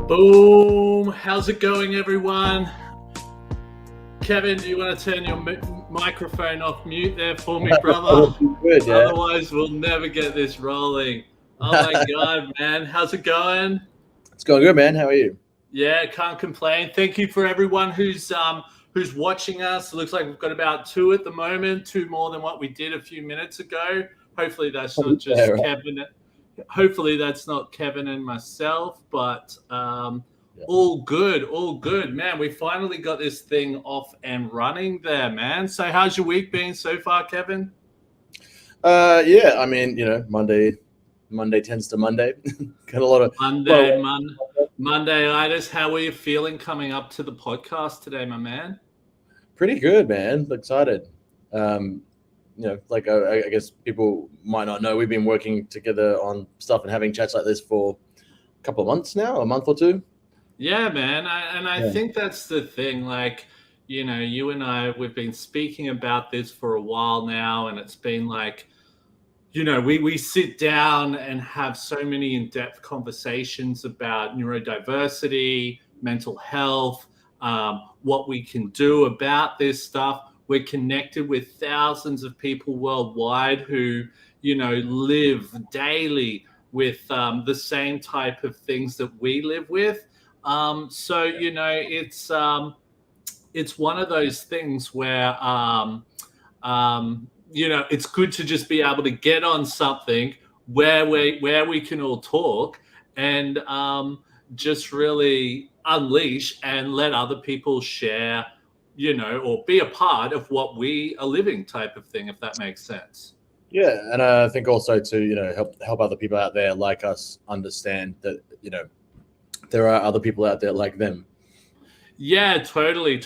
Boom! How's it going, everyone? Kevin, do you want to turn your microphone off mute there for me, brother? Good, yeah. Otherwise, we'll never get this rolling. Oh my God, man. How's it going? It's going good, man. How are you? Yeah, can't complain. Thank you for everyone who's watching us. It looks like we've got about 2 at the moment, 2 more than what we did a few minutes ago. Hopefully that's not just Kevin. Hopefully that's not Kevin and myself, but all good, man. We finally got this thing off and running there, man. So how's your week been so far, Kevin? Yeah, I mean, Monday tends to Monday. Got a lot of Monday-itis. How are you feeling coming up to the podcast today, my man? Pretty good, man. Excited. I guess people might not know, we've been working together on stuff and having chats like this for a couple of months now, a month or two. Yeah, man. I think that's the thing. Like, you and I, we've been speaking about this for a while now, and it's been like, we sit down and have so many in-depth conversations about neurodiversity, mental health, what we can do about this stuff. We're connected with thousands of people worldwide who, live daily with the same type of things that we live with. So, it's one of those things where, it's good to just be able to get on something where we can all talk and just really unleash and let other people share, or be a part of what we are living type of thing, if that makes sense. Yeah, and I think also to, help other people out there like us understand that, there are other people out there like them. Yeah, totally.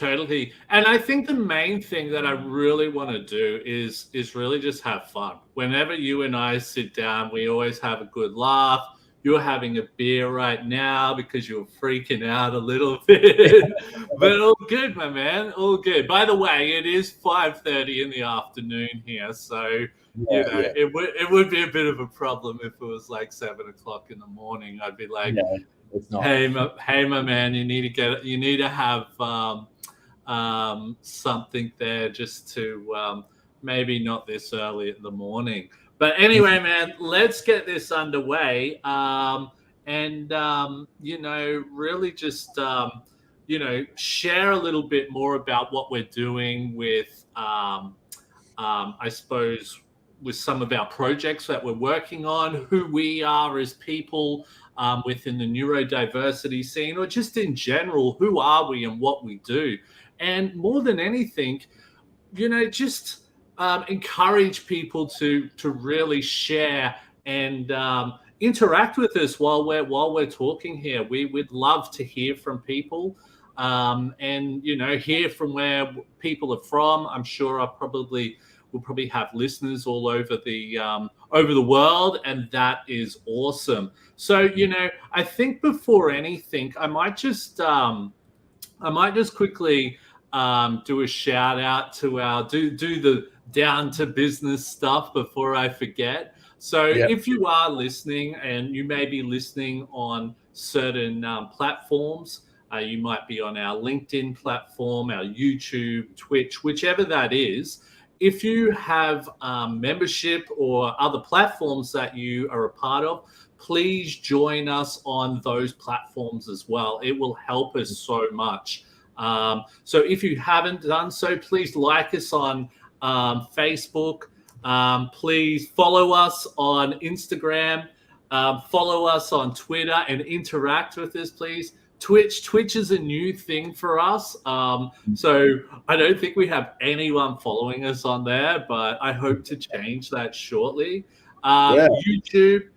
And I think the main thing that I really want to do is really just have fun. Whenever you and I sit down, we always have a good laugh. You're having a beer right now because you're freaking out a little bit. But all good, my man. All good. By the way, it is 5:30 in the afternoon here. So, it would be a bit of a problem if it was like 7 o'clock in the morning. I'd be like, hey, my man, you need to have something there just to maybe not this early in the morning. But anyway, man, let's get this underway. And really just share a little bit more about what we're doing with I suppose with some of our projects that we're working on, who we are as people within the neurodiversity scene, or just in general, who are we and what we do. And more than anything, just encourage people to really share and interact with us while we're talking here. We would love to hear from people and hear from where people are from. I'm sure we'll probably have listeners all over the world, and that is awesome. So, I think before anything, I might just quickly do a shout out to our do the down to business stuff before I forget. So if you are listening, and you may be listening on certain platforms, you might be on our LinkedIn platform, our YouTube, Twitch, whichever that is. If you have membership or other platforms that you are a part of, please join us on those platforms as well. It will help us so much. So if you haven't done so, please like us on Facebook. Please follow us on Instagram. Follow us on Twitter and interact with us, please. Twitch is a new thing for us. So I don't think we have anyone following us on there, but I hope to change that shortly. YouTube,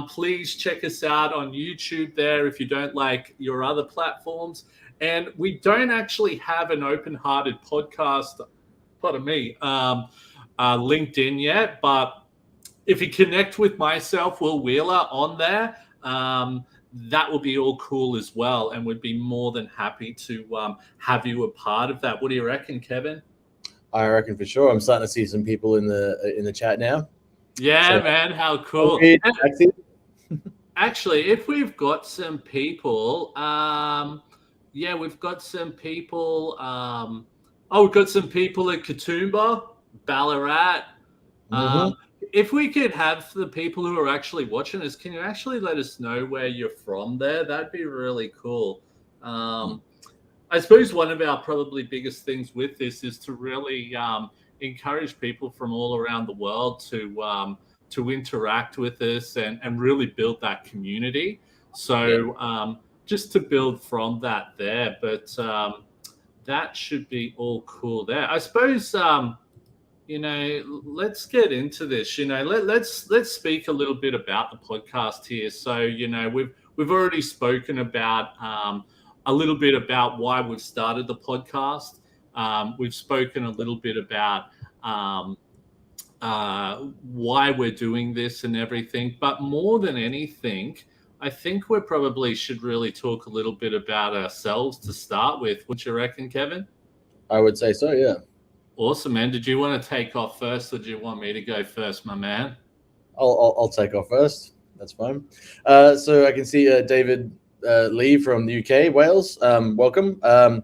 please check us out on YouTube there if you don't like your other platforms. And we don't actually have an open-hearted podcast, LinkedIn yet, but if you connect with myself, Will Wheeler, on there, that will be all cool as well, and we'd be more than happy to have you a part of that. What do you reckon, Kevin? I reckon for sure. I'm starting to see some people in the chat now. Yeah, so, man, how cool! Actually, if we've got some people, we've got some people. We've got some people at Katoomba, Ballarat. Mm-hmm. If we could have the people who are actually watching us, can you actually let us know where you're from there? That'd be really cool. I suppose one of our probably biggest things with this is to really encourage people from all around the world to interact with us and really build that community. So just to build from that there, but that should be all cool there. I suppose let's get into this. Let's speak a little bit about the podcast here. So we've already spoken about a little bit about why we've started the podcast. We've spoken a little bit about why we're doing this and everything. But more than anything, I think we probably should really talk a little bit about ourselves to start with. What you reckon, Kevin? I would say so, yeah. Awesome, man. Did you want to take off first, or do you want me to go first, my man? I'll take off first. That's fine. So I can see David Lee from the UK, Wales. Welcome. I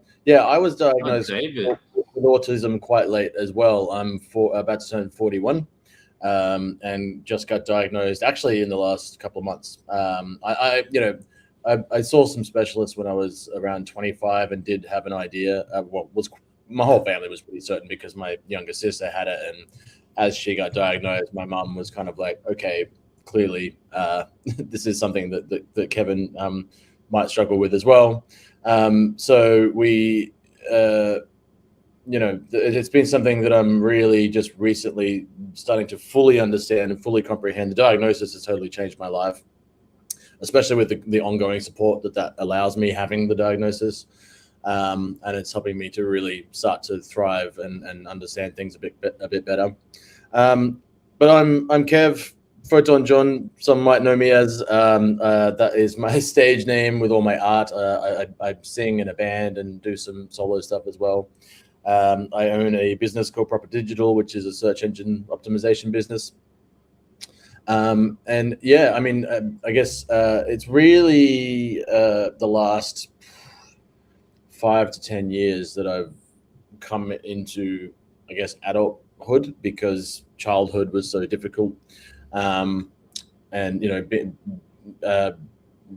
was diagnosed with autism quite late as well. I'm about to turn 41, and just got diagnosed actually in the last couple of months. I saw some specialists when I was around 25 and did have an idea. My whole family was pretty certain because my younger sister had it, and as she got diagnosed, my mum was kind of like, okay, clearly this is something that Kevin might struggle with as well. So we, it's been something that I'm really just recently starting to fully understand and fully comprehend. The diagnosis has totally changed my life, especially with the ongoing support that allows me having the diagnosis. And it's helping me to really start to thrive and understand things a bit better. But I'm Kev Photon John. Some might know me as that is my stage name with all my art. I sing in a band and do some solo stuff as well. I own a business called Proper Digital, which is a search engine optimization business. I guess it's really the last 5 to 10 years that I've come into, I guess, adulthood, because childhood was so difficult.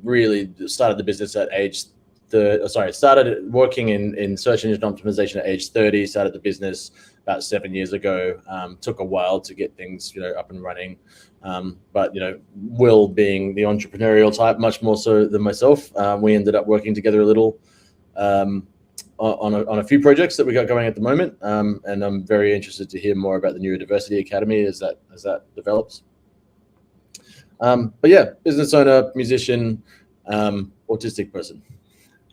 Really started the business at age started working in search engine optimization at age 30, started the business about 7 years ago. Took a while to get things, up and running. But Will, being the entrepreneurial type, much more so than myself, we ended up working together a little on a few projects that we got going at the moment, and I'm very interested to hear more about the Neurodiversity Academy as that develops. Business owner, musician, autistic person.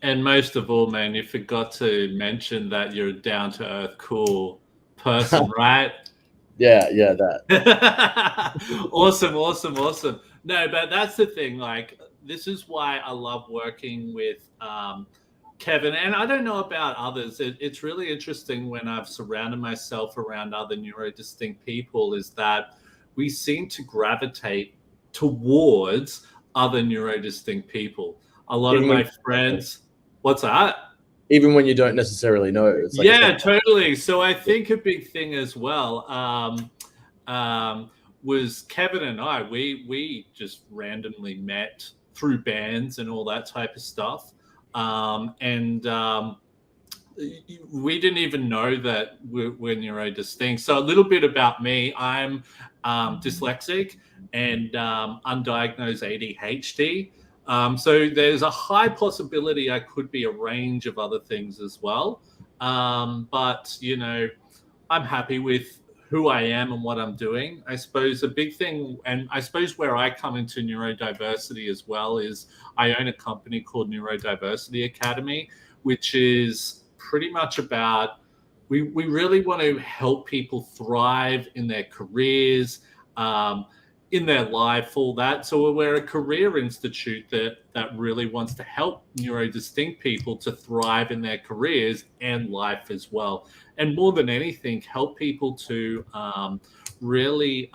And most of all, man, you forgot to mention that you're a down-to-earth, cool person, right? Yeah, that. Awesome. No, but that's the thing. Like, this is why I love working with Kevin. And I don't know about others. It's really interesting when I've surrounded myself around other neurodistinct people, is that we seem to gravitate towards other neurodistinct people. A lot of my friends... What's that? Even when you don't necessarily know. It's like totally. So I think a big thing as well was Kevin and I, we just randomly met through bands and all that type of stuff. We didn't even know that we're neurodistinct. So a little bit about me. I'm dyslexic and undiagnosed ADHD. So there's a high possibility I could be a range of other things as well. But, I'm happy with who I am and what I'm doing. I suppose a big thing, and I suppose where I come into neurodiversity as well, is I own a company called Neurodiversity Academy, which is pretty much about, we really want to help people thrive in their careers, in their life, all that. So we're a career institute that really wants to help neurodistinct people to thrive in their careers and life as well. And more than anything, help people to really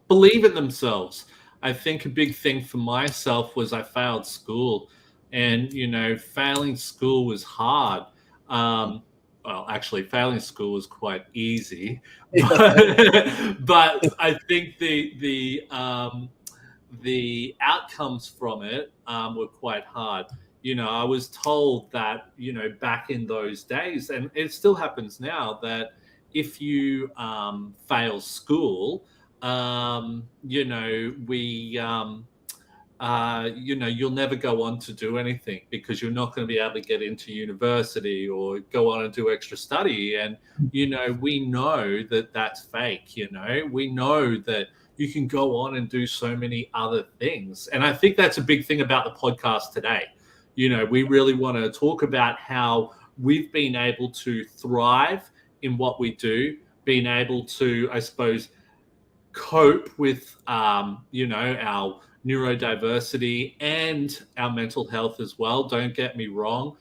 believe in themselves. I think a big thing for myself was I failed school, and failing school was hard. Well, actually, failing school was quite easy, but I think the outcomes from it were quite hard. I was told that back in those days, and it still happens now, that if you fail school, you'll never go on to do anything, because you're not going to be able to get into university or go on and do extra study. And, we know that that's fake. We know that you can go on and do so many other things. And I think that's a big thing about the podcast today. We really want to talk about how we've been able to thrive in what we do, being able to, I suppose, cope with, our neurodiversity and our mental health as well. Don't get me wrong.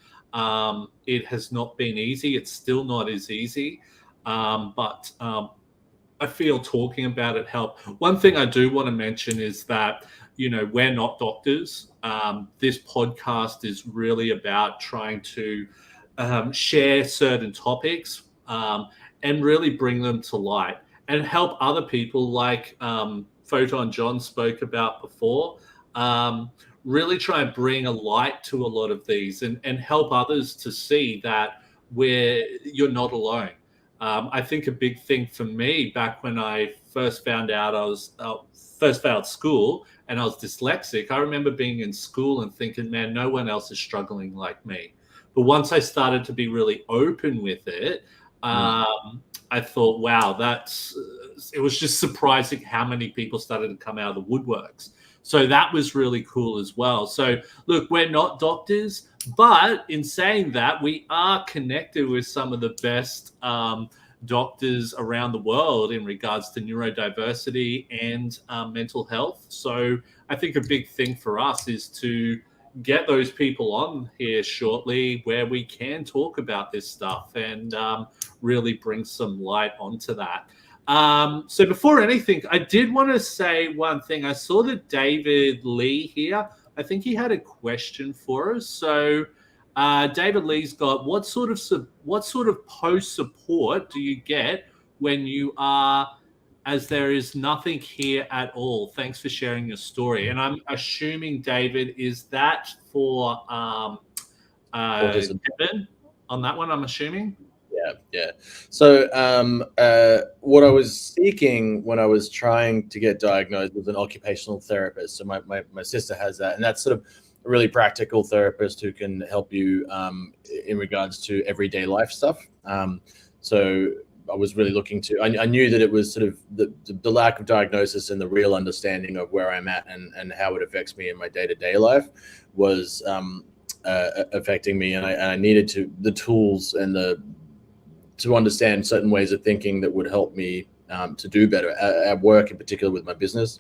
It has not been easy. It's still not as easy. But I feel talking about it helped. One thing I do want to mention is that, we're not doctors. This podcast is really about trying to share certain topics and really bring them to light and help other people, like Photon John spoke about before, really try and bring a light to a lot of these and help others to see that you're not alone. I think a big thing for me back when I first found out first failed school and I was dyslexic, I remember being in school and thinking, man, no one else is struggling like me. But once I started to be really open with it, I thought, wow, it was just surprising how many people started to come out of the woodworks. So that was really cool as well. So look, we're not doctors, but in saying that, we are connected with some of the best doctors around the world in regards to neurodiversity and mental health. So I think a big thing for us is to get those people on here shortly where we can talk about this stuff and really bring some light onto that. So before anything, I did want to say one thing. I saw that David Lee here. I think he had a question for us. So David Lee's got, what sort of post support do you get when you are, as there is nothing here at all? Thanks for sharing your story. And I'm assuming, David, is that for Kevin on that one, I'm assuming? Yeah. So what I was seeking when I was trying to get diagnosed was an occupational therapist. So my sister has that, and that's sort of a really practical therapist who can help you in regards to everyday life stuff. So I was really looking to, I knew that it was sort of the lack of diagnosis and the real understanding of where I'm at and how it affects me in my day-to-day life was affecting me. And I needed the tools and to understand certain ways of thinking that would help me to do better at work, in particular with my business.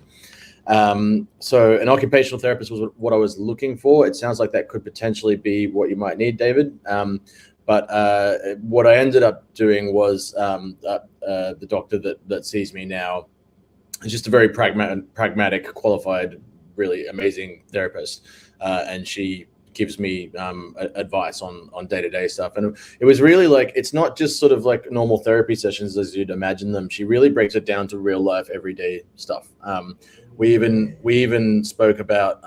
So an occupational therapist was what I was looking for. It sounds like that could potentially be what you might need, David. But what I ended up doing was the doctor that sees me now is just a very pragmatic, qualified, really amazing therapist. And she gives me advice on day-to-day stuff. And it was really like, it's not just sort of like normal therapy sessions as you'd imagine them. She really breaks it down to real life, everyday stuff. We even spoke about,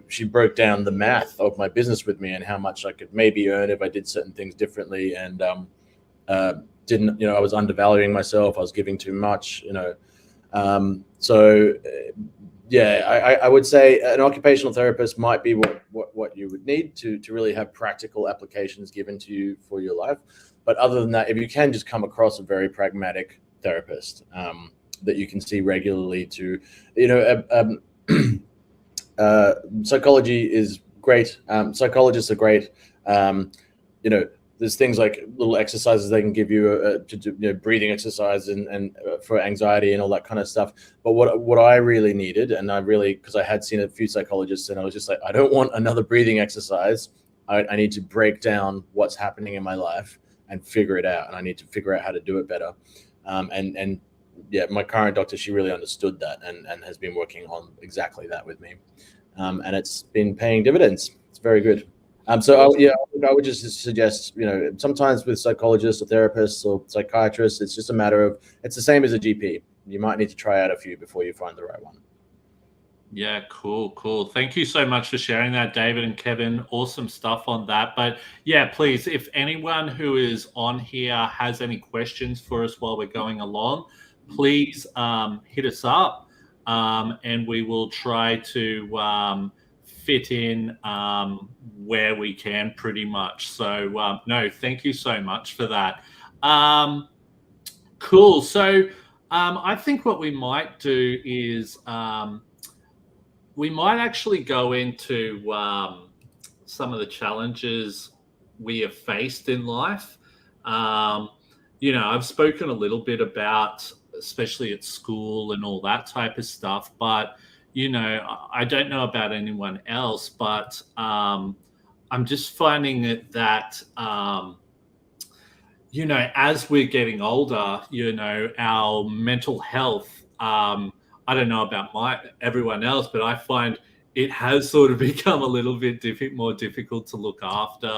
she broke down the math of my business with me and how much I could maybe earn if I did certain things differently. And I was undervaluing myself. I was giving too much, I would say an occupational therapist might be what you would need to really have practical applications given to you for your life. But other than that, if you can just come across a very pragmatic therapist that you can see regularly psychology is great. Psychologists are great. There's things like little exercises they can give you to do, breathing exercise and for anxiety and all that kind of stuff. But what I really needed, and because I had seen a few psychologists, and I was just like, I don't want another breathing exercise. I need to break down what's happening in my life and figure it out. And I need to figure out how to do it better. And my current doctor, she really understood that and has been working on exactly that with me. And it's been paying dividends. It's very good. So I would just suggest, sometimes with psychologists or therapists or psychiatrists, it's just a matter of, it's the same as a GP. You might need to try out a few before you find the right one. Yeah, cool. Thank you so much for sharing that, David and Kevin. Awesome stuff on that. But yeah, please, if anyone who is on here has any questions for us while we're going along, please hit us up, and we will try to fit in where we can, pretty much. So no, thank you so much for that. Cool. So I think what we might do is we might actually go into some of the challenges we have faced in life. I've spoken a little bit about, especially at school and all that type of stuff, but I don't know about anyone else, but I'm just finding it that as we're getting older, our mental health, I don't know about everyone else, but I find it has sort of become a little bit more difficult to look after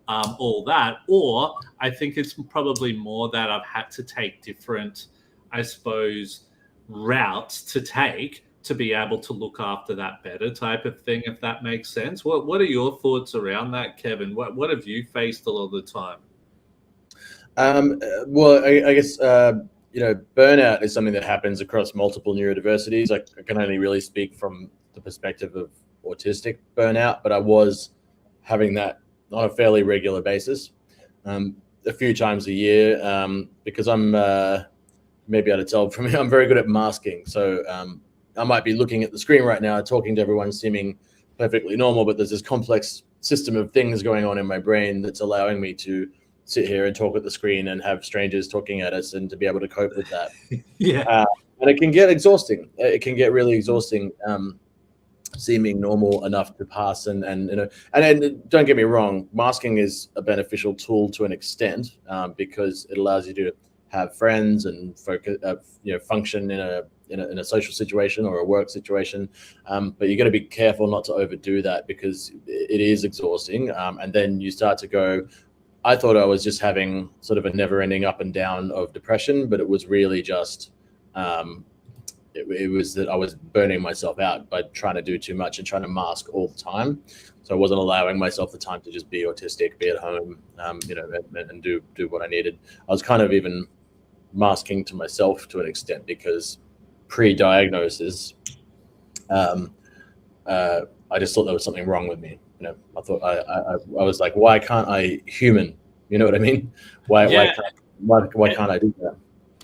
all that. Or I think it's probably more that I've had to take different, I suppose, routes to take to be able to look after that better type of thing, if that makes sense. What are your thoughts around that, Kevin? What have you faced a lot of the time? Well, I guess burnout is something that happens across multiple neurodiversities. I can only really speak from the perspective of autistic burnout, but I was having that on a fairly regular basis, a few times a year, because I'm maybe able to tell from me, I'm very good at masking. So I might be looking at the screen right now, talking to everyone, seeming perfectly normal, but there's this complex system of things going on in my brain that's allowing me to sit here and talk at the screen and have strangers talking at us, and to be able to cope with that. And it can get exhausting. It can get really exhausting, seeming normal enough to pass. And don't get me wrong, masking is a beneficial tool to an extent, because it allows you to have friends and focus, function in a social situation or a work situation. But you got to be careful not to overdo that, because it is exhausting. And then you start to go, I thought I was just having sort of a never-ending up and down of depression, but it was really just it was that I was burning myself out by trying to do too much and trying to mask all the time. So I wasn't allowing myself the time to just be autistic, be at home, and do what I needed. I was kind of even masking to myself to an extent, because pre-diagnosis, I just thought there was something wrong with me. I thought I was like, why can't I human? You know what I mean? Why can't I do that?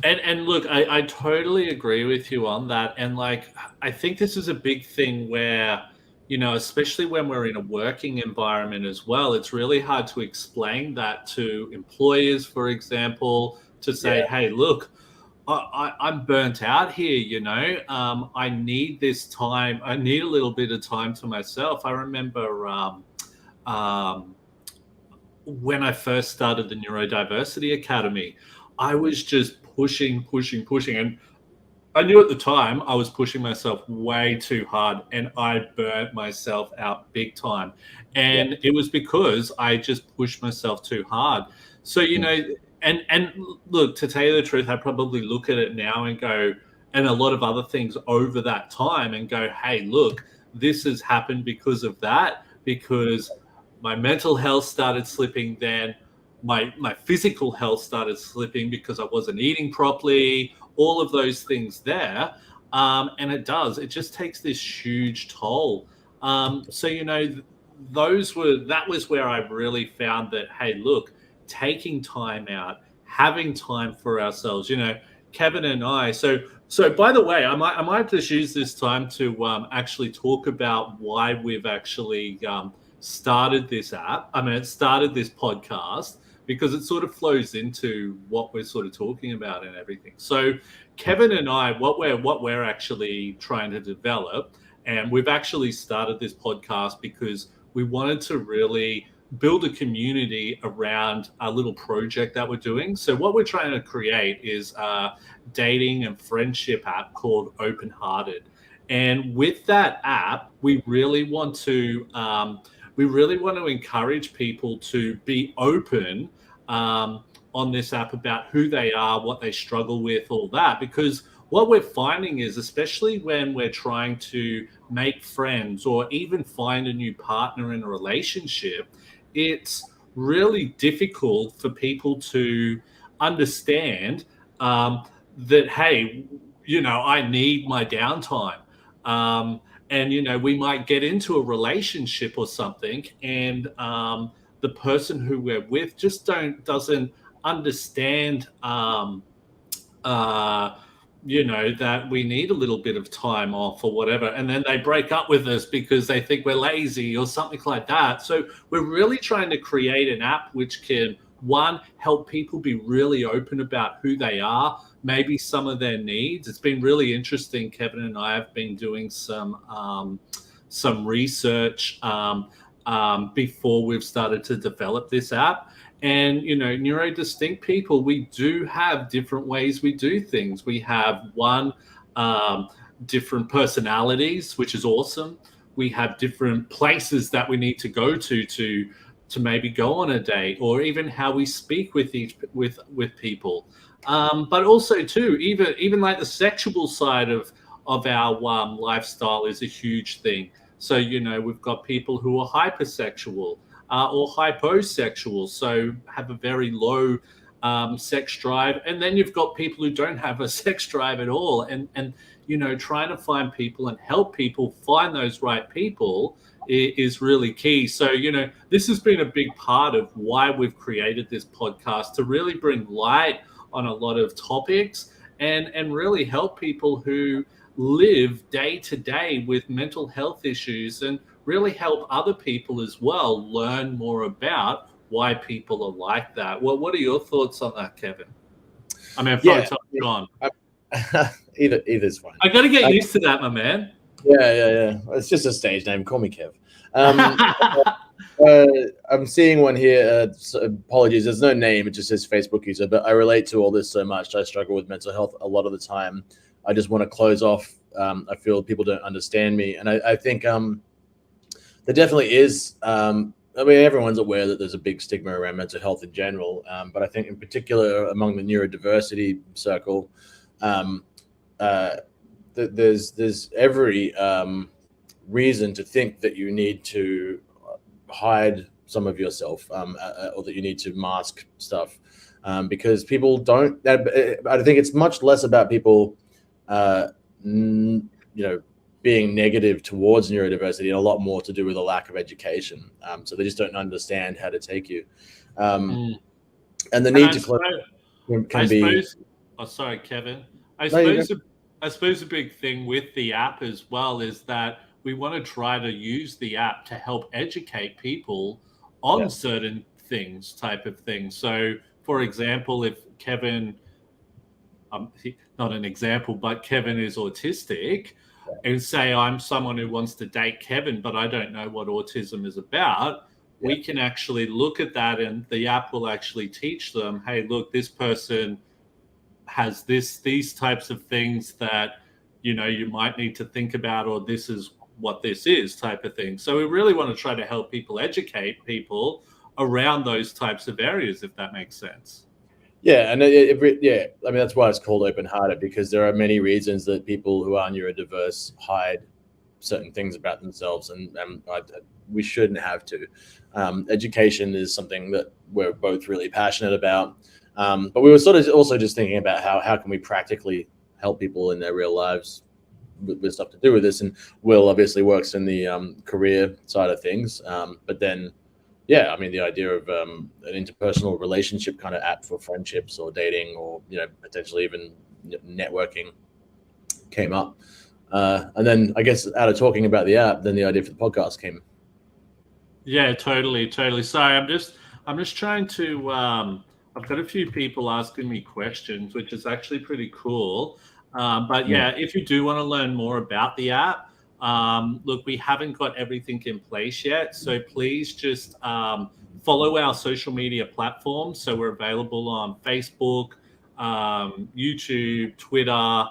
And look, I totally agree with you on that. And I think this is a big thing where, especially when we're in a working environment as well, it's really hard to explain that to employers, for example, to say, hey, look, I'm burnt out here, I need this time. I need a little bit of time to myself. I remember when I first started the Neurodiversity Academy, I was just pushing. And I knew at the time I was pushing myself way too hard, and I burnt myself out big time. And it was because I just pushed myself too hard. So, And look, to tell you the truth, I probably look at it now and go, and a lot of other things over that time, and go, hey, look, this has happened because of that, because my mental health started slipping then, my physical health started slipping because I wasn't eating properly, all of those things there. And it just takes this huge toll. So, that was where I really found that, hey, look, taking time out, having time for ourselves, Kevin and I. So by the way, I might just use this time to actually talk about why we've actually started this started this podcast, because it sort of flows into what we're sort of talking about and everything. So Kevin and I, what we're actually trying to develop, and we've actually started this podcast because we wanted to really build a community around a little project that we're doing. So what we're trying to create is a dating and friendship app called Open Hearted. And with that app, we really want to encourage people to be open on this app about who they are, what they struggle with, all that. Because what we're finding is, especially when we're trying to make friends or even find a new partner in a relationship, it's really difficult for people to understand that, hey, I need my downtime. And, we might get into a relationship or something, and the person who we're with just doesn't understand, that we need a little bit of time off or whatever. And then they break up with us because they think we're lazy or something like that. So we're really trying to create an app which can, one, help people be really open about who they are, maybe some of their needs. It's been really interesting. Kevin and I have been doing some research before we've started to develop this app. And, neurodistinct people, we do have different ways we do things. We have different personalities, which is awesome. We have different places that we need to go to maybe go on a date, or even how we speak with people. But also too, even like the sexual side of our lifestyle is a huge thing. So, we've got people who are hypersexual or hyposexual, so have a very low sex drive. And then you've got people who don't have a sex drive at all. And trying to find people and help people find those right people is really key. So, this has been a big part of why we've created this podcast, to really bring light on a lot of topics and really help people who live day to day with mental health issues, and really help other people as well learn more about why people are like that. Well, what are your thoughts on that, Kevin? I mean, John. Either's fine. I got to get used to that, my man. Yeah. It's just a stage name. Call me Kev. I'm seeing one here. So apologies, there's no name. It just says Facebook user. But I relate to all this so much. I struggle with mental health a lot of the time. I just want to close off. I feel people don't understand me. And I think there definitely is. Everyone's aware that there's a big stigma around mental health in general. But I think in particular among the neurodiversity circle, there's every reason to think that you need to hide some of yourself, or that you need to mask stuff, because people don't. I think it's much less about people, being negative towards neurodiversity, and a lot more to do with a lack of education. So they just don't understand how to take you, and the need can be. Oh, sorry, Kevin. I suppose a big thing with the app as well is that we want to try to use the app to help educate people on certain things, type of thing. So, for example, if Kevin, not an example, but Kevin is autistic, and say I'm someone who wants to date Kevin, but I don't know what autism is about, we can actually look at that, and the app will actually teach them, hey, look, this person has these types of things that, you might need to think about, or this is what this is, type of thing. So we really want to try to help people, educate people around those types of areas, if that makes sense. Yeah, and that's why it's called Open Hearted, because there are many reasons that people who are neurodiverse hide certain things about themselves, and we shouldn't have to. Education is something that we're both really passionate about, but we were sort of also just thinking about how can we practically help people in their real lives with stuff to do with this. And Will obviously works in the career side of things, but then the idea of an interpersonal relationship kind of app for friendships or dating, or potentially even networking came up, and then I guess out of talking about the app, then the idea for the podcast came. Yeah, totally. Sorry, I'm just trying to. I've got a few people asking me questions, which is actually pretty cool. But if you do want to learn more about the app, Look, we haven't got everything in place yet, so please just follow our social media platforms. So we're available on Facebook, YouTube, Twitter,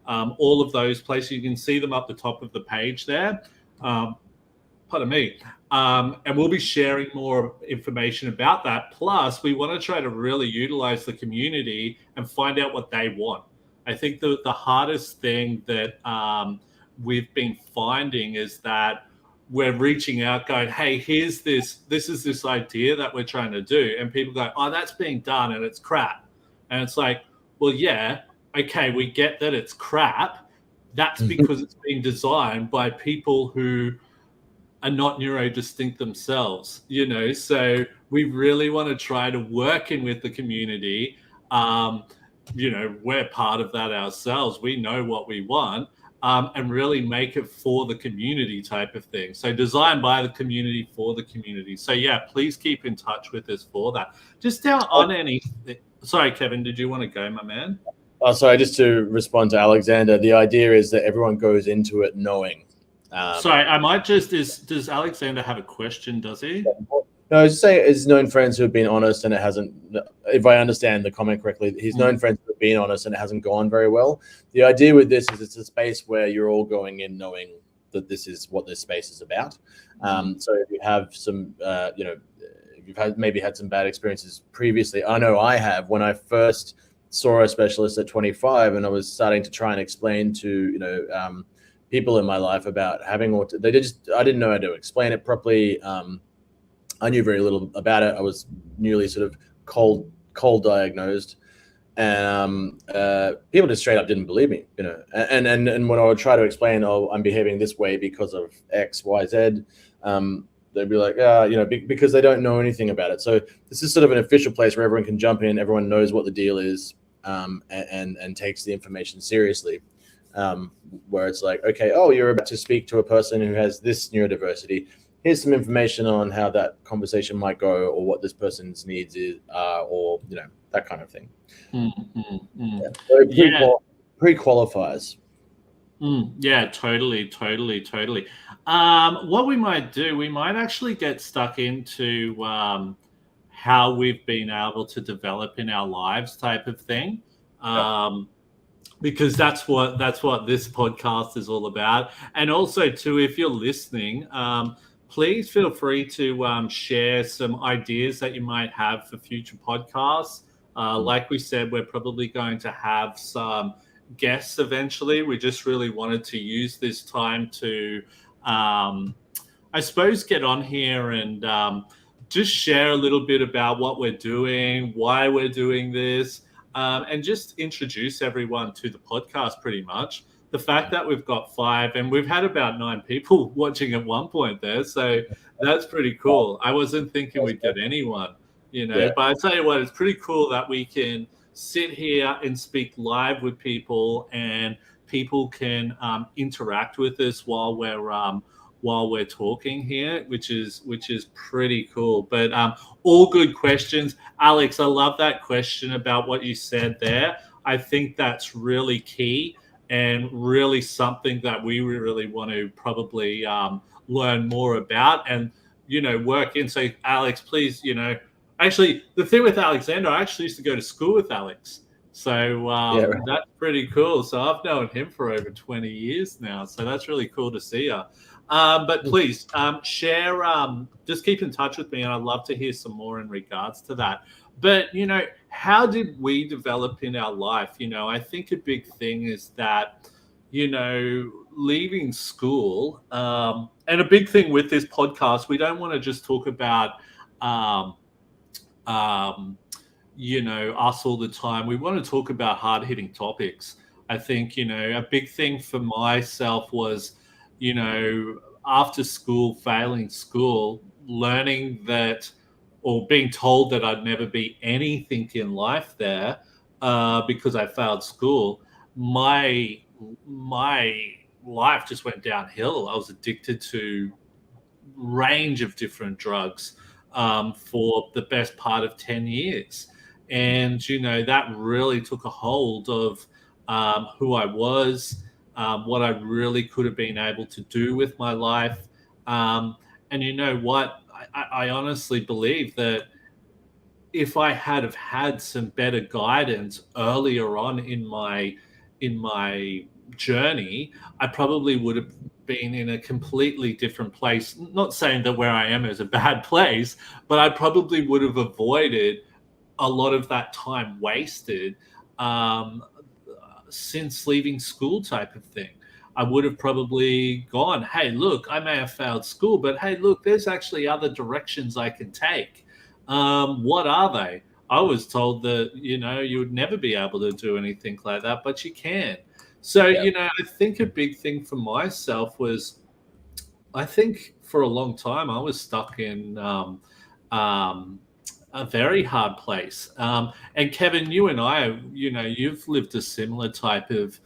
all of those places. You can see them up the top of the page there. Pardon me. And we'll be sharing more information about that. Plus, we want to try to really utilize the community and find out what they want. I think the hardest thing that we've been finding is that we're reaching out going, hey, here's this is this idea that we're trying to do. And people go, oh, that's being done and it's crap. And it's like, well, yeah, okay, we get that it's crap. That's because it's being designed by people who are not neurodistinct themselves, you know. So we really want to try to work in with the community. You know, we're part of that ourselves. We know what we want, and really make it for the community type of thing. So designed by the community for the community. So yeah, please keep in touch with us for that. Just down on any. Sorry, Kevin, did you want to go, my man? Oh, sorry, just to respond to Alexander, the idea is that everyone goes into it knowing. Sorry, I might just, does Alexander have a question, does he? No, I was just saying he's known friends who have been honest and it hasn't, if I understand the comment correctly, he's known friends who have been honest and it hasn't gone very well. The idea with this is it's a space where you're all going in knowing that this is what this space is about. So if you have some, you know, if you've maybe had some bad experiences previously, I know I have. When I first saw a specialist at 25 and I was starting to try and explain to, you know, people in my life about having autism, I didn't know how to explain it properly. I knew very little about it. I was newly sort of cold diagnosed, and people just straight up didn't believe me, you know. And when I would try to explain, oh, I'm behaving this way because of X, Y, Z, they'd be like, you know, because they don't know anything about it. So this is sort of an official place where everyone can jump in, everyone knows what the deal is, and takes the information seriously. Where it's like, okay, oh, you're about to speak to a person who has this neurodiversity. Here's some information on how that conversation might go, or what this person's needs is, or you know, that kind of thing. Yeah. So pre-qualifies. Yeah, totally. What we might do, we might actually get stuck into how we've been able to develop in our lives, type of thing. Because that's what this podcast is all about. And also too, if you're listening, please feel free to share some ideas that you might have for future podcasts. Like we said, we're probably going to have some guests eventually. We just really wanted to use this time to, I suppose, get on here and just share a little bit about what we're doing, why we're doing this. And just introduce everyone to the podcast pretty much. The fact that we've got 5 and we've had about 9 people watching at one point there. So that's pretty cool. I wasn't thinking we'd get anyone, you know, but I tell you what, it's pretty cool that we can sit here and speak live with people and people can interact with us while we're talking here, which is pretty cool. But all good questions. Alex, I love that question about what you said there. I think that's really key and really something that we really want to probably learn more about and, you know, work in. So Alex, please, you know, actually the thing with Alexander, I actually used to go to school with Alex. So that's pretty cool. So I've known him for over 20 years now. So that's really cool to see you. But please share, just keep in touch with me. And I'd love to hear some more in regards to that. But, you know, how did we develop in our life? You know, I think a big thing is that, you know, leaving school and a big thing with this podcast, we don't want to just talk about, you know, us all the time. We want to talk about hard-hitting topics. I think, you know, a big thing for myself was, you know, after school, failing school, learning that or being told that I'd never be anything in life there because I failed school, my life just went downhill. I was addicted to range of different drugs for the best part of 10 years. And, you know, that really took a hold of who I was, what I really could have been able to do with my life. And you know what? I honestly believe that if I had have had some better guidance earlier on in my journey, I probably would have been in a completely different place. Not saying that where I am is a bad place, but I probably would have avoided a lot of that time wasted um, since leaving school, type of thing. I would have probably gone, hey, look, I may have failed school, but hey, look, there's actually other directions I can take. What are they? I was told that, you would never be able to do anything like that, but you can. So, I think a big thing for myself was, I think for a long time I was stuck in a very hard place. And Kevin, you and I, you've lived a similar type of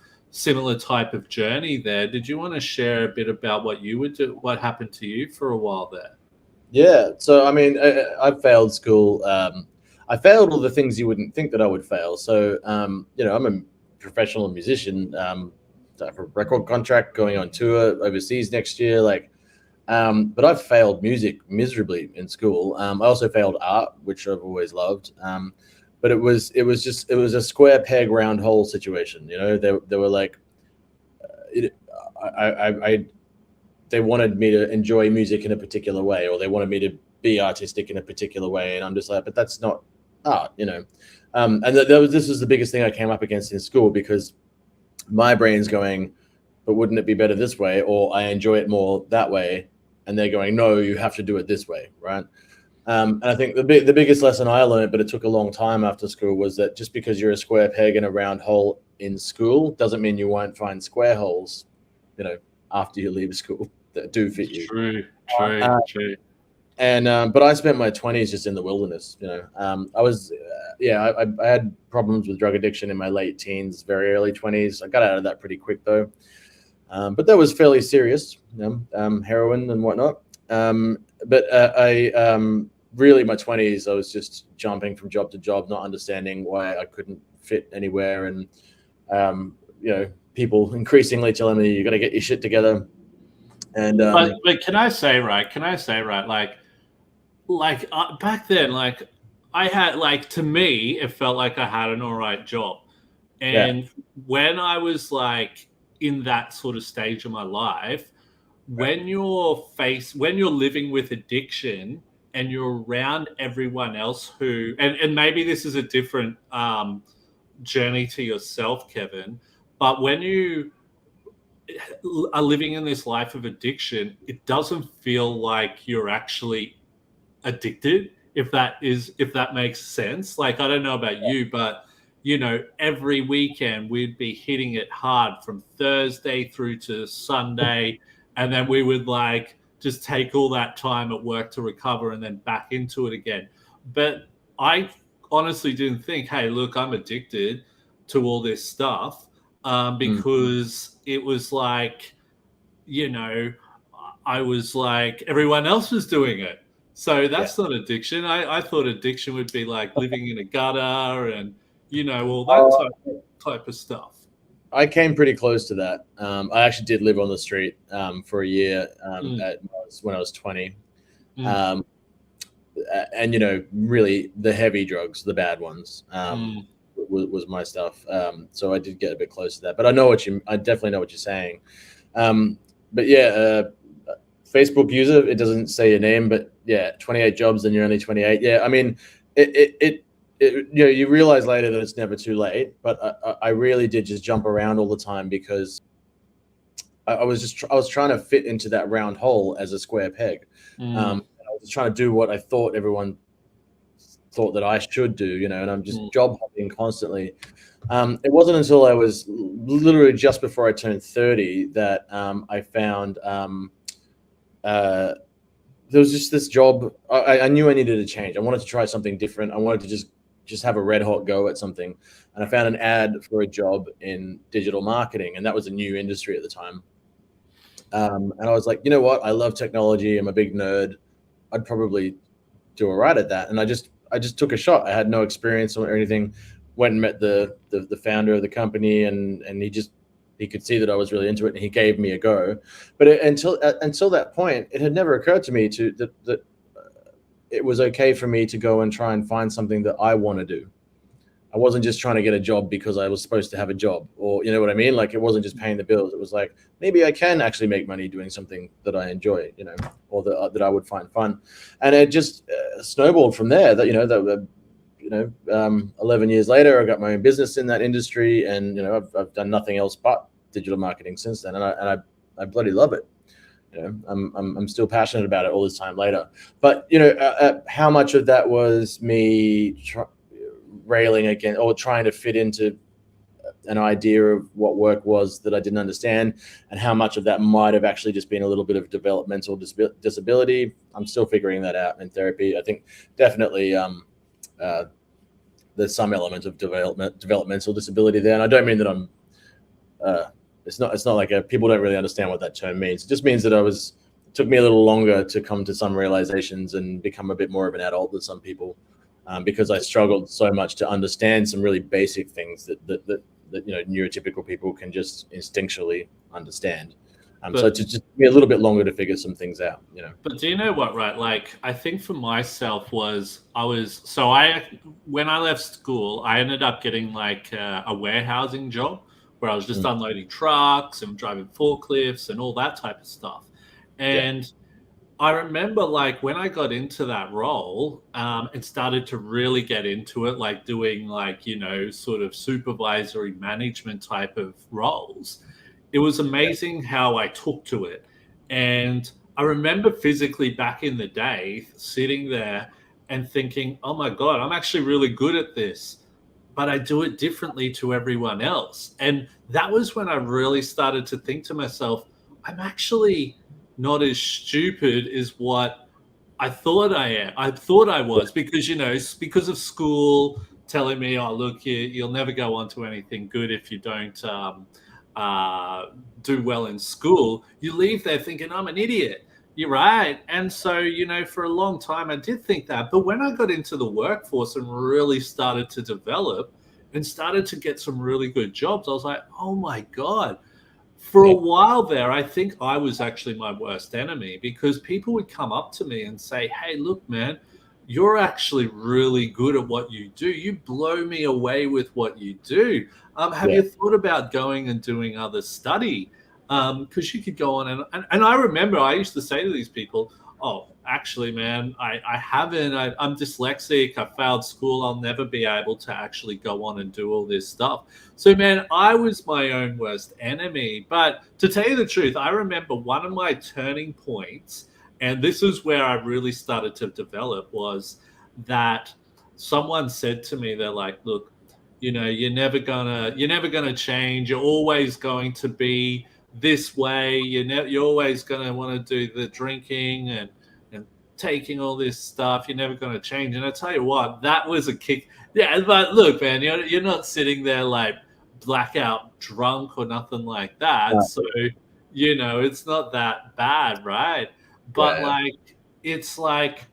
journey there. Did you want to share a bit about what happened to you for a while there? Yeah. So, I mean, I failed school. I failed all the things you wouldn't think that I would fail. So, I'm a professional musician. I have a record contract going on tour overseas next year. But I've failed music miserably in school. I also failed art, which I've always loved. But it was a square peg round hole situation. They were like, they wanted me to enjoy music in a particular way, or they wanted me to be artistic in a particular way, and I'm just like, but that's not art, And this was the biggest thing I came up against in school, because my brain's going, but wouldn't it be better this way? Or I enjoy it more that way. And they're going, no, you have to do it this way, right? And I think the biggest lesson I learned, but it took a long time after school, was that just because you're a square peg in a round hole in school doesn't mean you won't find square holes, after you leave school that do fit you. True. And but I spent my 20s just in the wilderness. I was, I had problems with drug addiction in my late teens, very early 20s. I got out of that pretty quick though. But that was fairly serious, heroin and whatnot. But I really, my 20s, I was just jumping from job to job, not understanding why I couldn't fit anywhere. And, people increasingly telling me, you got to get your shit together. And but can I say, right? Back then, I had, to me, it felt like I had an all right job. And when I was in that sort of stage of my life, when you're living with addiction and you're around everyone else who, and maybe this is a different journey to yourself, Kevin, but when you are living in this life of addiction, it doesn't feel like you're actually addicted, if that makes sense. I don't know about you, but every weekend we'd be hitting it hard from Thursday through to Sunday, and then we would just take all that time at work to recover and then back into it again. But I honestly didn't think, hey, look, I'm addicted to all this stuff, because it was I was everyone else was doing it. So that's not addiction. I thought addiction would be living in a gutter and, all that type of stuff. I came pretty close to that. I actually did live on the street for a year when I was 20. And, really the heavy drugs, the bad ones, was my stuff. So I did get a bit close to that. But I definitely know what you're saying. But yeah, Facebook user, it doesn't say your name, but 28 jobs and you're only 28. Yeah, I mean, you realize later that it's never too late, but I really did just jump around all the time, because I was trying to fit into that round hole as a square peg. I was trying to do what I thought everyone thought that I should do, and I'm just job hopping constantly. It wasn't until I was literally just before I turned 30 that I found there was just this job. I knew I needed a change. I wanted to try something different. I wanted to just have a red hot go at something. And I found an ad for a job in digital marketing, and that was a new industry at the time. And I was like, you know what? I love technology. I'm a big nerd. I'd probably do all right at that. And I just took a shot. I had no experience or anything. Went and met the founder of the company, and he just he could see that I was really into it, and he gave me a go. But until that point, it had never occurred to me that it was okay for me to go and try and find something that I want to do. I wasn't just trying to get a job because I was supposed to have a job, or you know what I mean? Like, it wasn't just paying the bills. It was like, maybe I can actually make money doing something that I enjoy, you know, or that I would find fun. And it just snowballed from there. That, 11 years later, I got my own business in that industry, and, you know, I've done nothing else but digital marketing since then. And I bloody love it. You know, I'm still passionate about it all this time later. But, you know, how much of that was me railing against or trying to fit into an idea of what work was that I didn't understand, and how much of that might have actually just been a little bit of developmental disability. I'm still figuring that out in therapy. I think definitely there's some element of developmental disability there, and I don't mean that I'm. It's not like people don't really understand what that term means. It just means that it took me a little longer to come to some realizations and become a bit more of an adult than some people. Because I struggled so much to understand some really basic things that you know, neurotypical people can just instinctually understand. So it just took me a little bit longer to figure some things out, you know. But do you know what, right? Like, I think for myself when I left school, I ended up getting like a warehousing job where I was just unloading trucks and driving forklifts and all that type of stuff. And I remember, like, when I got into that role and started to really get into it, like doing, like, you know, sort of supervisory management type of roles, it was amazing how I took to it. And I remember physically back in the day sitting there and thinking, oh my God, I'm actually really good at this, but I do it differently to everyone else. And that was when I really started to think to myself, I'm actually not as stupid as what I thought I was, because, you know, because of school telling me, oh, look, you'll never go on to anything good if you don't do well in school. You leave there thinking, I'm an idiot. You're right. And so, you know, for a long time, I did think that. But when I got into the workforce and really started to develop and started to get some really good jobs, I was like, oh, my God. For a while there, I think I was actually my worst enemy, because people would come up to me and say, hey, look, man, you're actually really good at what you do. You blow me away with what you do. Have you thought about going and doing other study? Because you could go on. And I remember I used to say to these people, oh, actually, man, I haven't. I'm dyslexic. I failed school. I'll never be able to actually go on and do all this stuff. So, man, I was my own worst enemy. But to tell you the truth, I remember one of my turning points, and this is where I really started to develop, was that someone said to me, they're like, look, you know, you're never gonna change. You're always going to be this way. You're always going to want to do the drinking and taking all this stuff. You're never going to change. And I tell you what, that was a kick. Yeah, but look, man, you're not sitting there like blackout drunk or nothing like that. No. So, you know, it's not that bad, right? But like, it's like,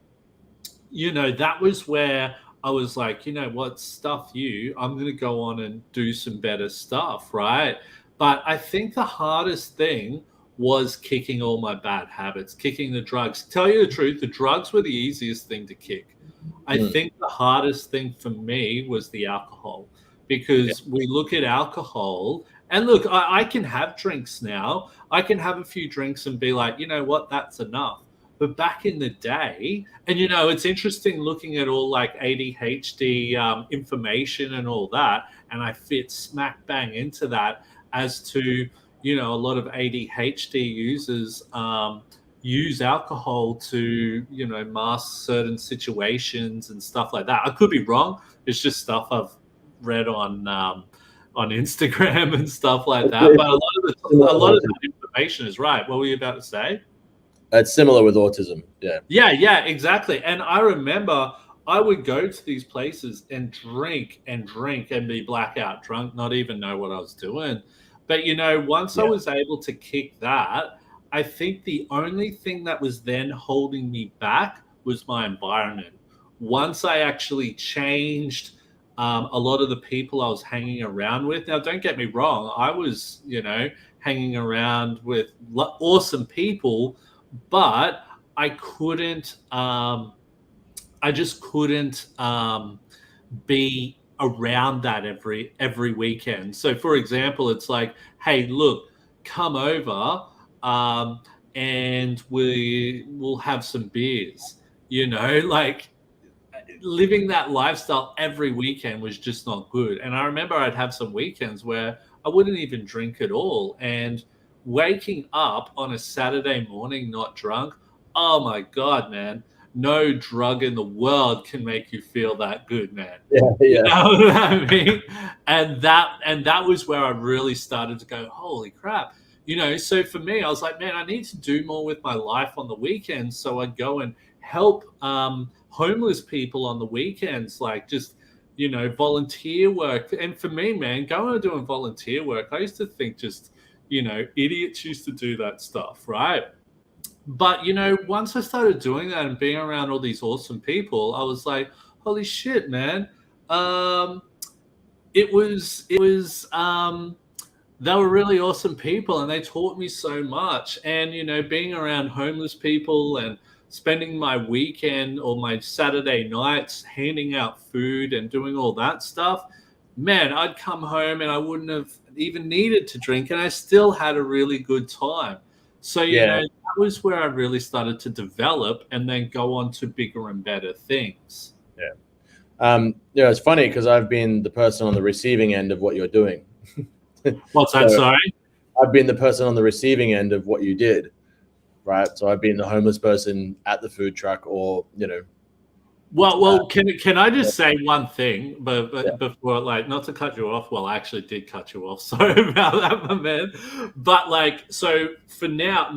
you know, that was where I was like, you know what, stuff you, I'm going to go on and do some better stuff, right? But I think the hardest thing was kicking all my bad habits, kicking the drugs. Tell you the truth, the drugs were the easiest thing to kick. I think the hardest thing for me was the alcohol, because we look at alcohol and look, I can have drinks now. I can have a few drinks and be like, you know what, that's enough. But back in the day, and, you know, it's interesting looking at all like ADHD information and all that, and I fit smack bang into that as to, you know, a lot of ADHD users use alcohol to, you know, mask certain situations and stuff like that. I could be wrong. It's just stuff I've read on Instagram and stuff like that. But a lot of that information is right. What were you about to say? It's similar with autism. Yeah, exactly. And I remember I would go to these places and drink and be blackout drunk, not even know what I was doing. But, you know, once I was able to kick that, I think the only thing that was then holding me back was my environment. Once I actually changed a lot of the people I was hanging around with. Now, don't get me wrong, I was, hanging around with awesome people, but I couldn't, I just couldn't be around that every weekend. So, for example, it's like, hey, look, come over, and we'll have some beers. Like living that lifestyle every weekend was just not good. And I remember I'd have some weekends where I wouldn't even drink at all. And waking up on a Saturday morning not drunk, oh my God, man. No drug in the world can make you feel that good, man. Yeah. You know what I mean? And that was where I really started to go, holy crap. So for me, I was like, man, I need to do more with my life on the weekends. So I'd go and help homeless people on the weekends, like just, volunteer work. And for me, man, going and doing volunteer work, I used to think just, idiots used to do that stuff, right? But, once I started doing that and being around all these awesome people, I was like, holy shit, man. It was they were really awesome people and they taught me so much. And, being around homeless people and spending my weekend or my Saturday nights handing out food and doing all that stuff, man, I'd come home and I wouldn't have even needed to drink and I still had a really good time. So, that was where I really started to develop and then go on to bigger and better things. Yeah. It's funny because I've been the person on the receiving end of what you're doing. What's that, sorry? I've been the person on the receiving end of what you did, right? So I've been the homeless person at the food truck or, Well, can I just say one thing, but before, like, not to cut you off? Well, I actually did cut you off. Sorry about that, my man. But so for now,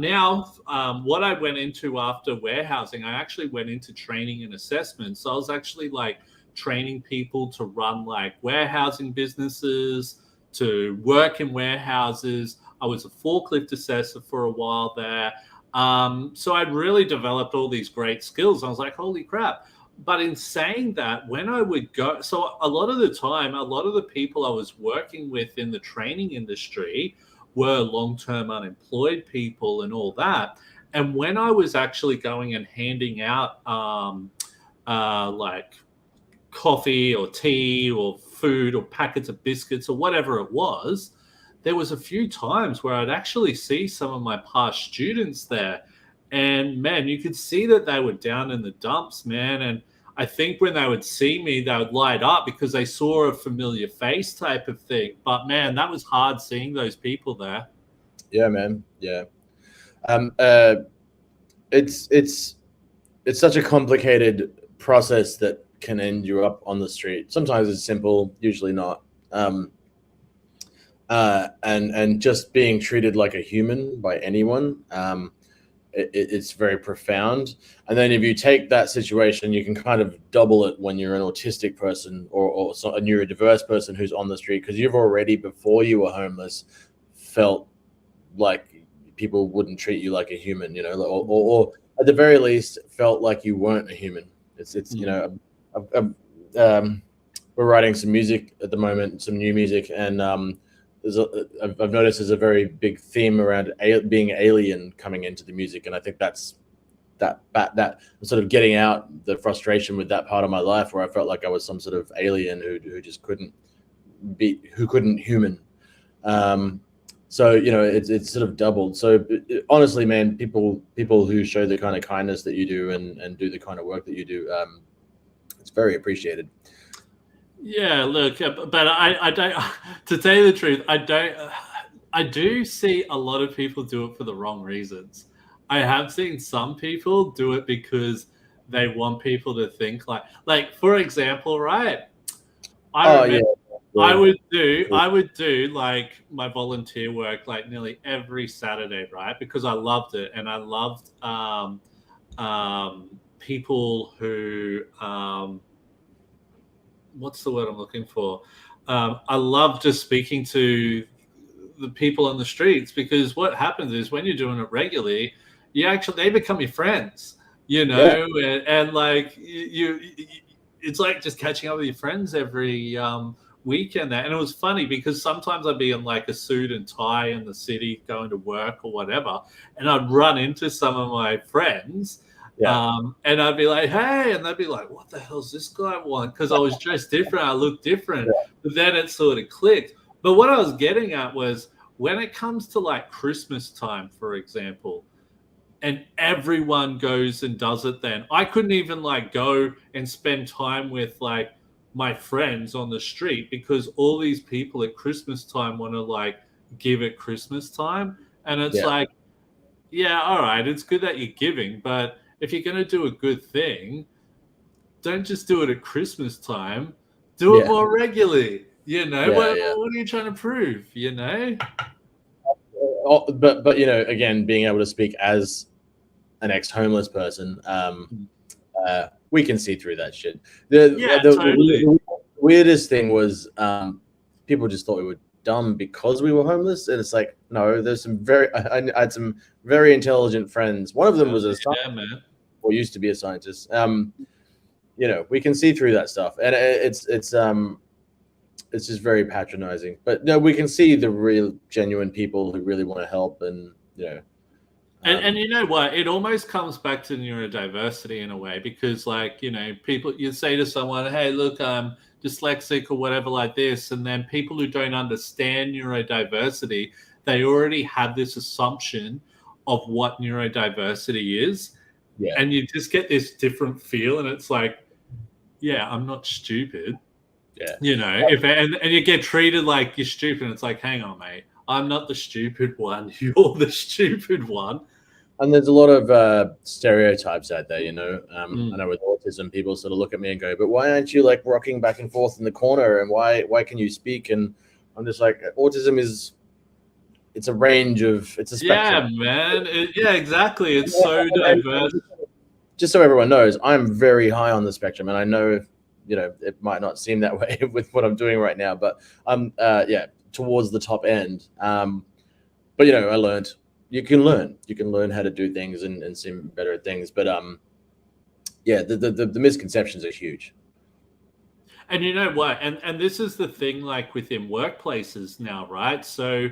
what I went into after warehousing, I actually went into training and assessment. So I was actually like training people to run like warehousing businesses, to work in warehouses. I was a forklift assessor for a while there. So I'd really developed all these great skills. I was like, holy crap. But in saying that, when I would go, so a lot of the time, a lot of the people I was working with in the training industry were long-term unemployed people and all that. And when I was actually going and handing out like coffee or tea or food or packets of biscuits or whatever it was, there was a few times where I'd actually see some of my past students there. And man, you could see that they were down in the dumps, man. And I think when they would see me, they would light up because they saw a familiar face type of thing. But man, that was hard seeing those people there. Yeah, man. Yeah. It's such a complicated process that can end you up on the street. Sometimes it's simple, usually not. And just being treated like a human by anyone, it's very profound. And then if you take that situation, you can kind of double it when you're an autistic person or a neurodiverse person who's on the street, because you've already, before you were homeless, felt like people wouldn't treat you like a human, or at the very least felt like you weren't a human. We're writing some music at the moment, some new music, and I've noticed there's a very big theme around being alien coming into the music, and I think that's that sort of getting out the frustration with that part of my life where I felt like I was some sort of alien who just couldn't human. So it's sort of doubled. So honestly, man, people who show the kind of kindness that you do and do the kind of work that you do, it's very appreciated. Yeah, look, but I don't, to tell you the truth, I do see a lot of people do it for the wrong reasons. I have seen some people do it because they want people to think like for example, right? I would do like my volunteer work like nearly every Saturday, right? Because I loved it, and I loved people who what's the word I'm looking for? I love just speaking to the people on the streets, because what happens is when you're doing it regularly, they become your friends, and like it's like just catching up with your friends every weekend there. And it was funny because sometimes I'd be in like a suit and tie in the city going to work or whatever, and I'd run into some of my friends. And I'd be like, hey, and they'd be like, what the hell's this guy want? Because I was dressed different, I looked different. But then it sort of clicked. But what I was getting at was when it comes to like Christmas time, for example, and everyone goes and does it then, I couldn't even like go and spend time with like my friends on the street because all these people at Christmas time want to like give at Christmas time. And it's like, yeah, all right, it's good that you're giving, but if you're going to do a good thing, don't just do it at Christmas time. Do it more regularly. You know, what are you trying to prove? You know? But you know, again, being able to speak as an ex-homeless person, we can see through that shit. The weirdest thing was people just thought we were dumb because we were homeless, and it's like, no, there's some I had some very intelligent friends. One of them was a scientist, or used to be a scientist. You know, we can see through that stuff, and it's just very patronizing. But no, we can see the real genuine people who really want to help, and you know. And you know what? It almost comes back to neurodiversity in a way, because like, you know, people, you say to someone, hey, look, I'm dyslexic or whatever like this. And then people who don't understand neurodiversity, they already have this assumption of what neurodiversity is. Yeah. And you just get this different feel. And it's like, yeah, I'm not stupid. Yeah. You know, and you get treated like you're stupid. And it's like, hang on, mate. I'm not the stupid one. You're the stupid one. And there's a lot of stereotypes out there, you know. I know with autism, people sort of look at me and go, but why aren't you like rocking back and forth in the corner? And why can you speak? And I'm just like, autism it's a range of, it's a spectrum. Yeah, man. Yeah, exactly. It's so diverse. Just so everyone knows, I'm very high on the spectrum. And I know, you know, it might not seem that way with what I'm doing right now, but I'm, towards the top end. But, you know, I learned. You can learn how to do things and seem better at things. But the misconceptions are huge. And you know what? And this is the thing, like within workplaces now, right? So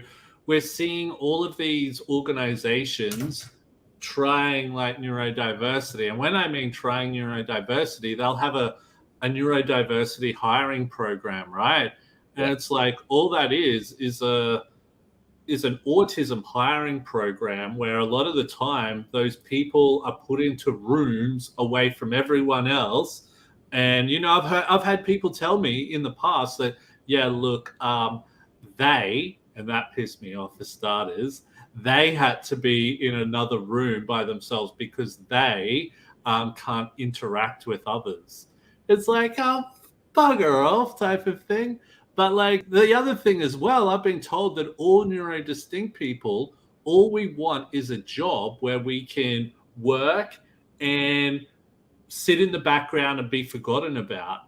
we're seeing all of these organizations trying like neurodiversity. And when I mean trying neurodiversity, they'll have a neurodiversity hiring program, right? And it's like all that is an autism hiring program where a lot of the time those people are put into rooms away from everyone else. And, you know, I've had people tell me in the past that, yeah, look, they, and that pissed me off for starters, they had to be in another room by themselves because they can't interact with others. It's like, oh, bugger off type of thing. But like the other thing as well, I've been told that all neurodistinct people, all we want is a job where we can work and sit in the background and be forgotten about.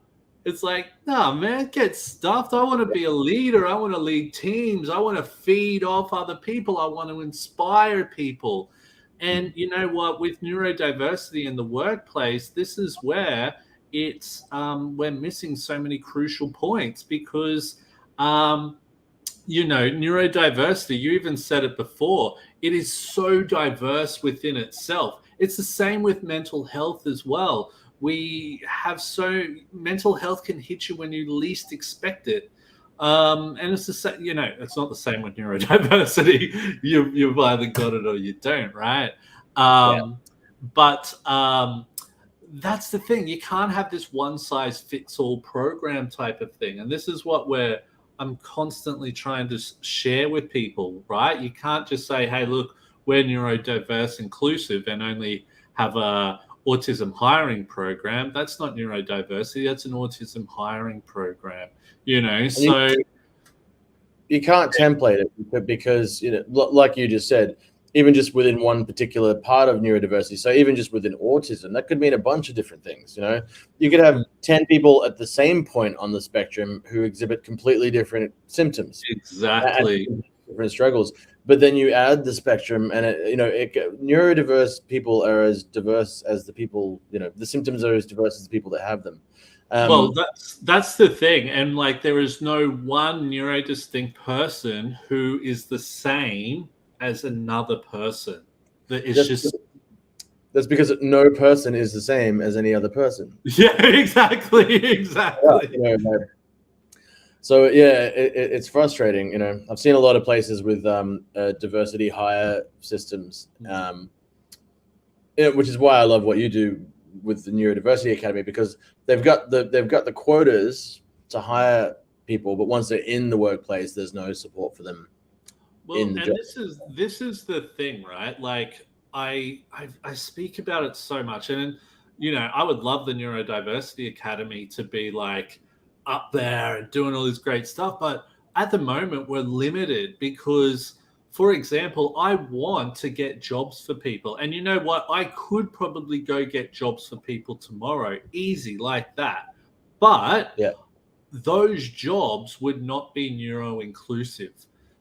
It's like, no, man, get stuffed. I want to be a leader. I want to lead teams. I want to feed off other people. I want to inspire people. And you know what? With neurodiversity in the workplace, this is where we're missing so many crucial points because, you know, neurodiversity, you even said it before, it is so diverse within itself. It's the same with mental health as well. Mental health can hit you when you least expect it. And it's the same, you know, it's not the same with neurodiversity. You've either got it or you don't, right? But that's the thing. You can't have this one size fits all program type of thing. And this is what I'm constantly trying to share with people, right? You can't just say, hey, look, we're neurodiverse inclusive and only have a autism hiring program. That's not neurodiversity. That's an autism hiring program, you know? So you can't template it because, you know, like you just said, even just within one particular part of neurodiversity. So even just within autism, that could mean a bunch of different things. You know, you could have 10 people at the same point on the spectrum who exhibit completely different symptoms. Exactly. Different struggles. But then you add the spectrum and, neurodiverse people are as diverse as the people, you know, the symptoms are as diverse as the people that have them. Well, that's the thing, and like there is no one neurodistinct person who is the same as another person. That is just that's because no person is the same as any other person. Yeah, exactly. Yeah, so yeah, it's frustrating. You know, I've seen a lot of places with diversity hire systems, which is why I love what you do with the Neurodiversity Academy, because they've got the quotas to hire people, but once they're in the workplace, there's no support for them. Well, and this is the thing, right? Like I speak about it so much, and you know, I would love the Neurodiversity Academy to be like up there and doing all this great stuff, but at the moment we're limited because, for example, I want to get jobs for people, and you know what? I could probably go get jobs for people tomorrow, easy like that, but those jobs would not be neuro inclusive.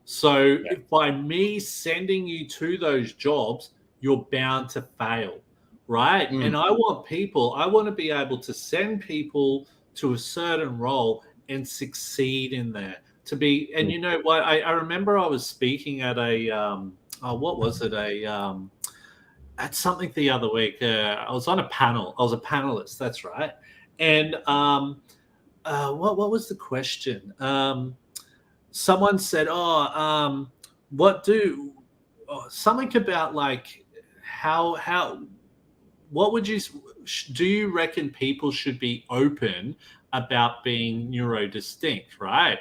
So if by me sending you to those jobs, you're bound to fail, right? And I want to be able to send people to a certain role and succeed in there. To be, and you know what? I remember I was speaking at what was it? At something the other week. I was on a panel. I was a panelist. That's right. And what was the question? Someone said, something about like what would you do you reckon people should be open about being neurodistinct, right?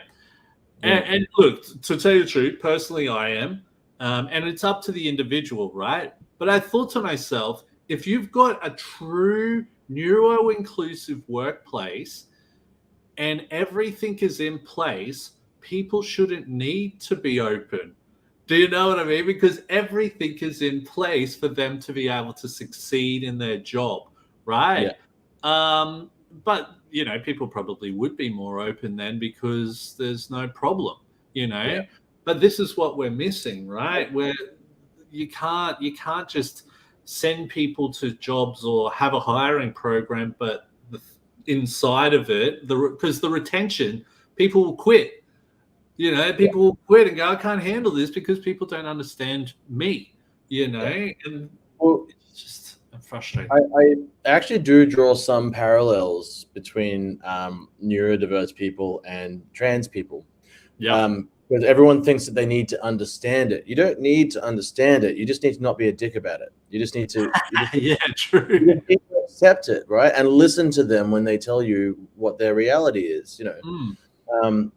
And look, to tell you the truth, personally I am, and it's up to the individual, right? But I thought to myself, if you've got a true neuro-inclusive workplace and everything is in place, people shouldn't need to be open. Do you know what I mean? Because everything is in place for them to be able to succeed in their job, right? But, you know, people probably would be more open then because there's no problem, you know? But this is what we're missing, right? Where you can't just send people to jobs or have a hiring program, but inside of it, because the retention, people will quit. You know, people will quit and go, I can't handle this because people don't understand me, you know, and it's just frustrating. I actually do draw some parallels between neurodiverse people and trans people. Because everyone thinks that they need to understand it. You don't need to understand it. You just need to not be a dick about it. You just need to true. You need to accept it, right? And listen to them when they tell you what their reality is, you know.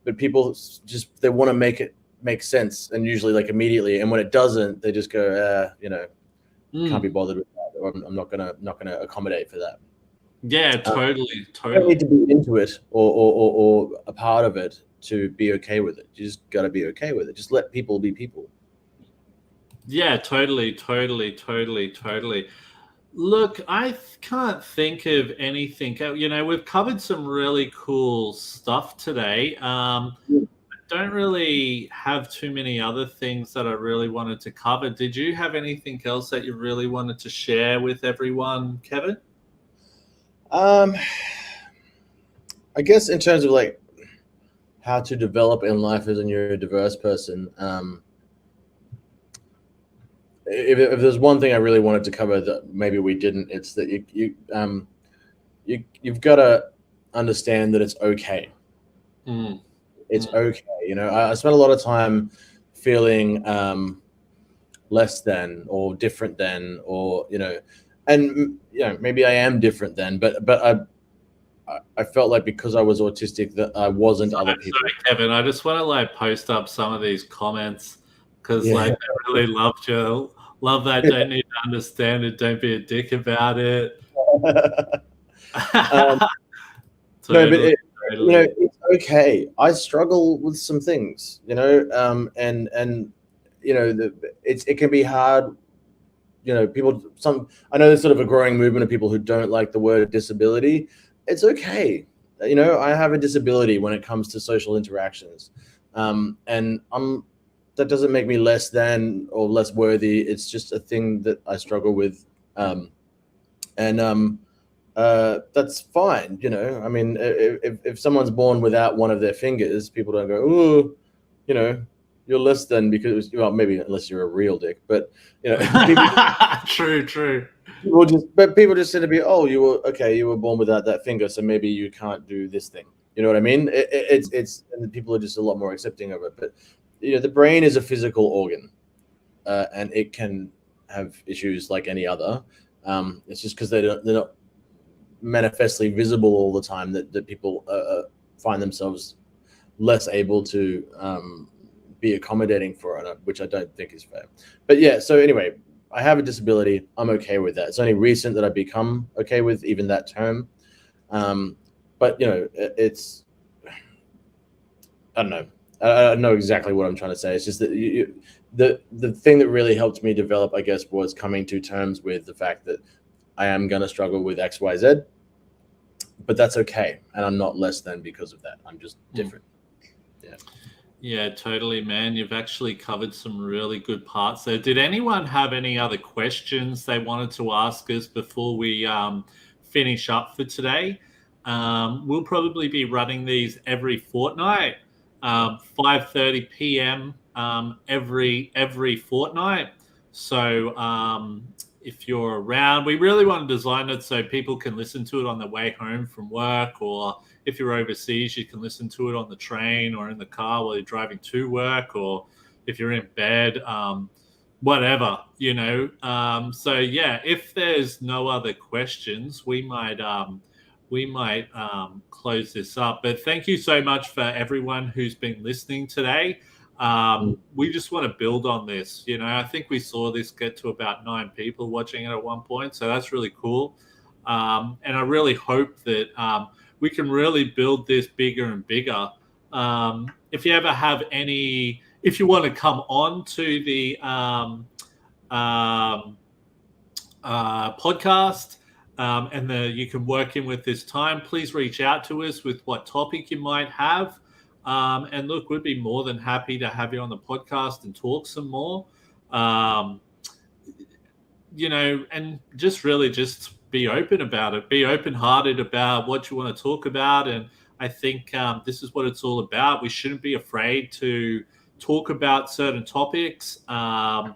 But people just, they want to make it make sense, and usually like immediately, and when it doesn't, they just go, you know, can't be bothered with that, or I'm not gonna accommodate for that. Totally. You don't need to be into it or a part of it to be okay with it. You just got to be okay with it. Just let people be people. Yeah, totally. Look, I can't think of anything. You know, we've covered some really cool stuff today. I don't really have too many other things that I really wanted to cover. Did you have anything else that you really wanted to share with everyone, Kevin? I guess in terms of like how to develop in life as a neurodiverse person, if there's one thing I really wanted to cover that maybe we didn't, it's that you've got to understand that it's okay. It's okay. You know, I spent a lot of time feeling less than or different than, or, you know, and, you know, maybe I am different than, but I felt like because I was autistic that I wasn't other people. Sorry, Kevin, I just want to like post up some of these comments because like I really loved you. Love that. Don't need to understand it. Don't be a dick about it. No, but you know, it's okay. I struggle with some things, you know, and you know, it can be hard. You know, I know there's sort of a growing movement of people who don't like the word disability. It's okay. You know, I have a disability when it comes to social interactions, and that doesn't make me less than or less worthy. It's just a thing that I struggle with, and that's fine. You know, I mean, if someone's born without one of their fingers, people don't go, oh, you know, you're less than because, well, maybe unless you're a real dick, but you know, true. People just said to be, oh, you were born without that finger, so maybe you can't do this thing. You know what I mean? It's and people are just a lot more accepting of it. But you know, the brain is a physical organ, and it can have issues like any other. It's just because they're not manifestly visible all the time that people find themselves less able to be accommodating for it, which I don't think is fair. But yeah, so anyway, I have a disability. I'm okay with that. It's only recent that I've become okay with even that term. But you know, it's, I don't know. I know exactly what I'm trying to say. It's just that the thing that really helped me develop, I guess, was coming to terms with the fact that I am going to struggle with X, Y, Z, but that's okay. And I'm not less than because of that. I'm just different. Yeah, totally, man. You've actually covered some really good parts there. Did anyone have any other questions they wanted to ask us before we finish up for today? We'll probably be running these every fortnight, 5:30 p.m. Every fortnight. So if you're around, we really want to design it so people can listen to it on their way home from work, or if you're overseas, you can listen to it on the train or in the car while you're driving to work, or if you're in bed, whatever, you know. So yeah, if there's no other questions, we might close this up. But thank you so much for everyone who's been listening today. We just want to build on this. You know, I think we saw this get to about 9 people watching it at one point, so that's really cool. And I really hope that we can really build this bigger and bigger. If you ever have if you want to come on to the podcast and you can work in with this time, please reach out to us with what topic you might have. And look, we'd be more than happy to have you on the podcast and talk some more. You know, and just really just be open about it. Be open-hearted about what you want to talk about. And I think this is what it's all about. We shouldn't be afraid to talk about certain topics. Yeah,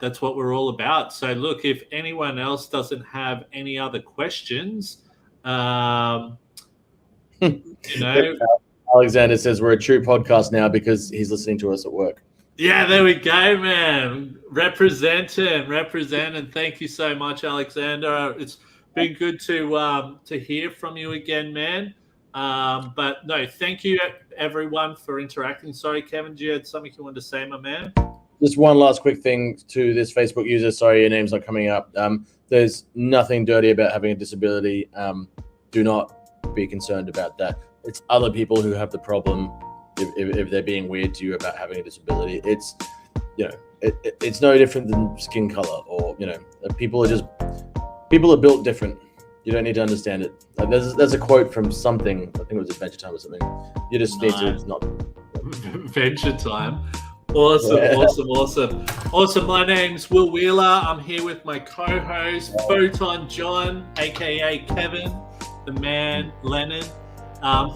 that's what we're all about. So look, if anyone else doesn't have any other questions, you know, Alexander says we're a true podcast now because he's listening to us at work. Yeah, there we go, man. Representing. Thank you so much, Alexander. It's been good to hear from you again, man. But no, thank you everyone for interacting. Sorry, Kevin, do you have something you wanted to say, my man? Just one last quick thing to this Facebook user. Sorry, your name's not coming up. There's nothing dirty about having a disability. Do not be concerned about that. It's other people who have the problem if they're being weird to you about having a disability. It's, you know, it's no different than skin color, or, you know, people are built different. You don't need to understand it. Like there's a quote from something, I think it was Adventure Time or something. You just need to not. Adventure Time. Awesome, yeah. Awesome. My name's Will Wheeler. I'm here with my co-host, Photon John, aka Kevin, the man, Lennon.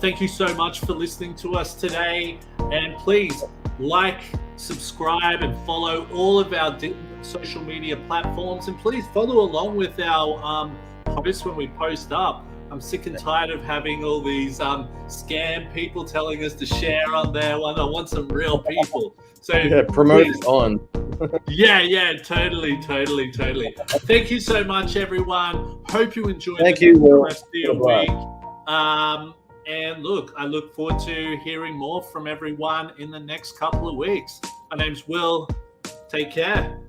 Thank you so much for listening to us today. And please like, subscribe, and follow all of our social media platforms. And please follow along with our posts when we post up. I'm sick and tired of having all these scam people telling us to share on there. I want some real people. So yeah, promote it on. yeah, totally. Thank you so much, everyone. Hope you enjoyed the rest of your week. And look, I look forward to hearing more from everyone in the next couple of weeks. My name's Will. Take care.